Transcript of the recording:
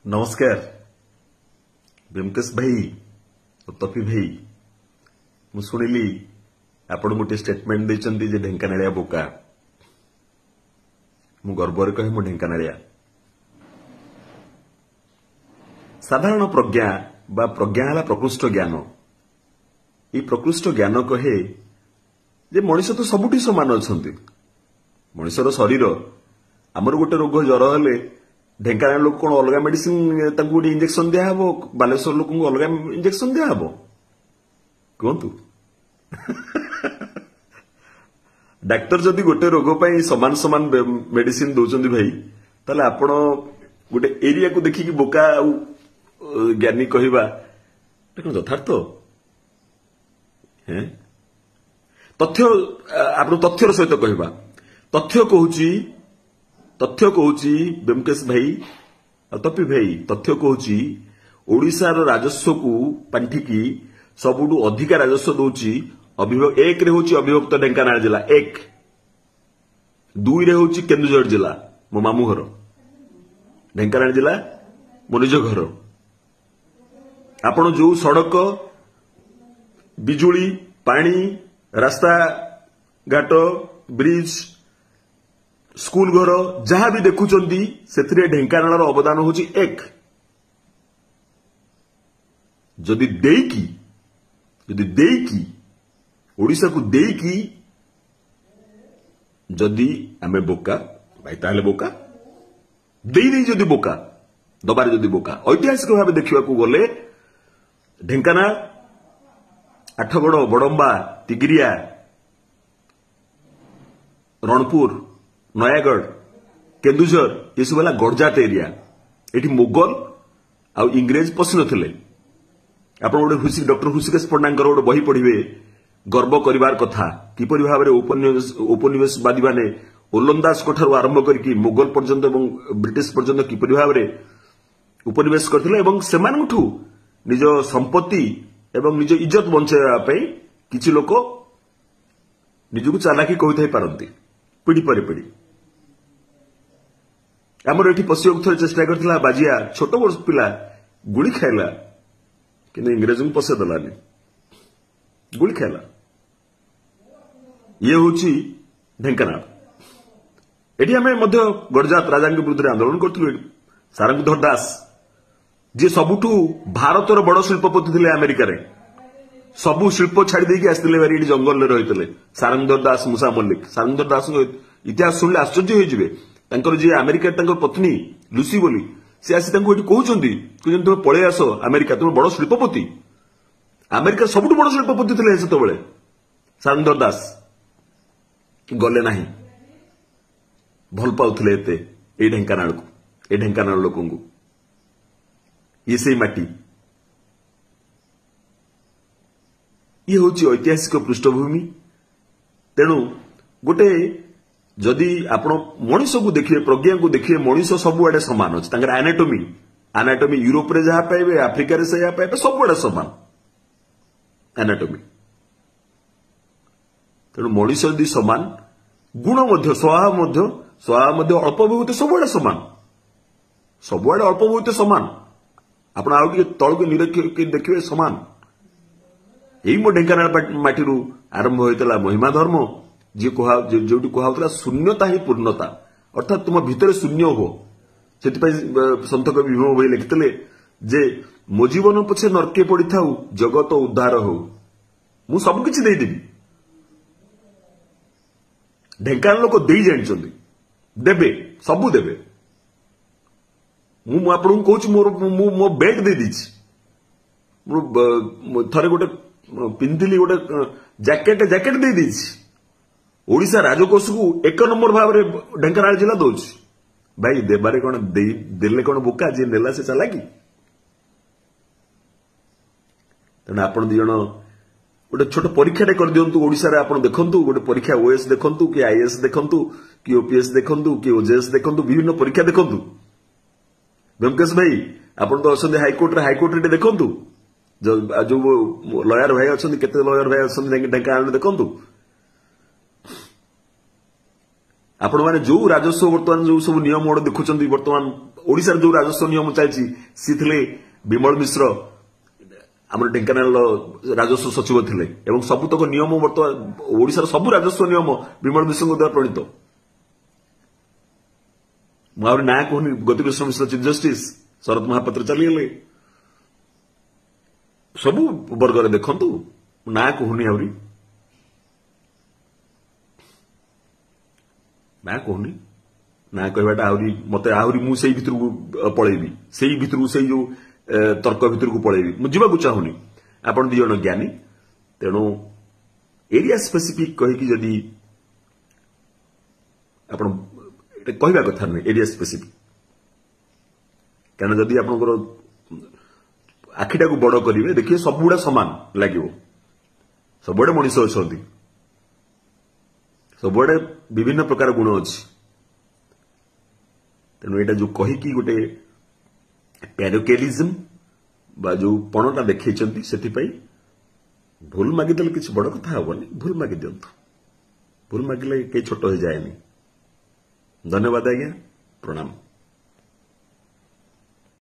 नमस्कार व्यंकटेश भाई और तपी भाई मु शुणिली आपण गोटे स्टेटमेंट देचंती जे ढेंकानालिया बोका मु गर्व कहे मु ढेंकानालिया साधारण प्रज्ञा बा प्रज्ञा है प्रकृष्ट ज्ञान ये प्रकृष्ट ज्ञान कहे जे मनीष तो सबुठी समान अच्छा मनीषर शरीर आमर गोटे रोग ज्वर हेले ढेंकानाल लोक कौन अलग मेडिसिन गोटे इंजेक्शन दिहब बालेश्वर लोक अलग इंजेक्शन दिहब कहतु डाक्तर जदि गोटे रोग पर समान समान मेडिसिन दौरान भाई ताले आपण गोटे एरिया को देखिकी बोका ज्ञानी कहवा यथार्थ तथ्य आप तथ्यर सहित कहवा तथ्य कहूची व्यंकटेश भाई तपी भाई तथ्य कहूची ओडिशार राजस्व को पांठी की सबुठू अधिका राजस्व दौची एक रे होची अविभक्त ढेंकानाल जिला एक दुई रे होची केन्दुझर जिला मो मामू घर ढेंकानाल जिला मो निज घर आपण जो सड़क बिजुली पानी रास्ता घाट ब्रिज स्कूल घर जहां भी देखुचंदी सेथिरे ढेंकानाल अवदान होची एक जदि देकी ओडिशा को देकी जदि आमे बोका भाई ताले बोका देई नहीं जदि बोका दबारे जदि बोका ऐतिहासिक भाव देखा गले ढेंकानाल आठगड़ बड़म्बा तिगिरिया रणपुर नयागढ़ केन्दुझर ये सब गड़जात एरिया एटी मुगल आ इंग्रेज पशि नथिले आपण गोटे डॉक्टर हृषिकेश पंडांकर गोटे बही पढ़िबे गर्व करिवार कथा किपरि भाव उपनिवेशवादी माने ओलंदाज ठारू आरंभ करके मुगल पर्यंत एवं ब्रिटिश पर्यंत किपरि भाव उपनिवेश करथिले एवं सेमानठू निज संपत्ति एवं निज इज्जत बंचाइबा पई किछि लोक निजକୁ चालाकी कहिथाई पारंती पीढ़ी पर पीढ़ी आमर एठी पशिବାକୁ थोड़े चेष्टा करथिला बाजिया छोट वर्ष पिला गुली खाइला किंतु इंग्रेज को पशे दलानी गुली खाइला ये होची ढेंकानाल एठी हमें मध्य गड़जात राजा विरुद्ध आंदोलन करथिलु सारंगधर दास जे सबुठू भारतर बड़ शिल्पपति थे अमेरिका रे सबू शिल्प छाड़ी देकी आसते भारी ये जंगल में रही सारंगधर दास मूसा मल्लिक सारंगधर दास इतिहास शुणिले आश्चर्य होइजिबे जी अमेरिका पत्नी लुसी बोली सी आसी कहते तुम पलि आस अमेरिका तुम बड़ शिल्पपति अमेरिका सबुठ बड़ शिल्पपति थे से सारंगधर दास गले ना भल पाउले एते ढेंकानाल को ए ढेंकानाल लोक ये से माटी ये हूँ ऐतिहासिक पृष्ठभूमि तेणु गोटे जदि आपण मनीष को देखिए प्रज्ञा को देखिए मनीष सबुआडे सामान अच्छे एनाटोमी यूरोप रे जहाँ पाइबे आफ्रिका रे से पाइबे सबुआडे सामान एनाटोमी तेणु मनीष यदि सामान गुण स्वभाव अल्प बहुत सबुआडे अल्प बहुत सामान आप तौक निरक्ष देखिए सामान यही मो ढेंकानाल माटी आरंभ होता महिमा धर्म जी जो कहला शून्यता ही पूर्णता अर्थात तुम भितर शून्य हो से सन्त कवि भीम भाई लिखिते जे मो जीवन पछे नरके पड़ी था जगत उद्धार हो मु सबकि देदेवी ढेंकानाल लोक दे जानी देबे सबू देबे मु आपन कहूँ मो बेल्ट दे दीची थरे गोटे पिंधिली गोटे जैकेट दे दीची ओडिशा राजकोष को एक नंबर भाव में ढेंकानाल जिला दौची भाई देबारे कौन देले कौन बोका जी नेला से चला कि तेना आपण दी जण गोटे छोट परीक्षा कर दिंतु ओडिशा रे आपण देखंतु गोटे परीक्षा ओएस देखंतु कि आईएएस देखंतु कि ओपीएस देखंतु कि ओजेएस देखंतु विभिन्न परीक्षा देखंतु व्यंकटेश भाई आपण तो असंदे हाईकोर्ट रे देखंतु जो लॉयर भाई अच्छा केते लॉयर भाई अच्छा ढेंकानाल देखंतु आपण माने जो राजस्व वर्तमान जो सब नियम देखुं वर्तमान ओडिशार जो राजस्व नियम चलती सी थे विमल मिश्र आम ढेंकानाल राजस्व सचिव थे एवं सबुतक नियम बर्तमान ओडिशार सब राजस्व नियम विमल मिश्र द्वारा प्रणीत मुझे ना कहूनी गतिकृष्ण मिश्र चीफ जस्टिस शरद महापात्र चलीगले सबू वर्ग देखु ना कहूनी आहरी ना कहूनी ना कहवाटा आहरी मत आहरी मुझे भितर पलैबी से भितर से जो तर्क भितर को पलैबी मुझे चाहूनी आपन दी जन ज्ञानी तेणु एरिया स्पेसिफिक कहीकि जदि आपन कहवा कथा नहीं एरिया स्पेसिफिक क्या जदि आपनकर आखिटा को बड़ करेंगे देखिए सबुड़ा सामान लगे सबुड़े मनीष अच्छा सबुड़े विभिन्न प्रकार गुण अच्छी तेणु यहाँ जो कहीकि गोटे पैरोकेलिज्म बा जो पणटा देखते से भूल मागिदेले किसी बड़ कथा हेनी भूल मागी दिंतु भूल मागिले कई छोट हो जाए। धन्यवाद आज्ञा प्रणाम।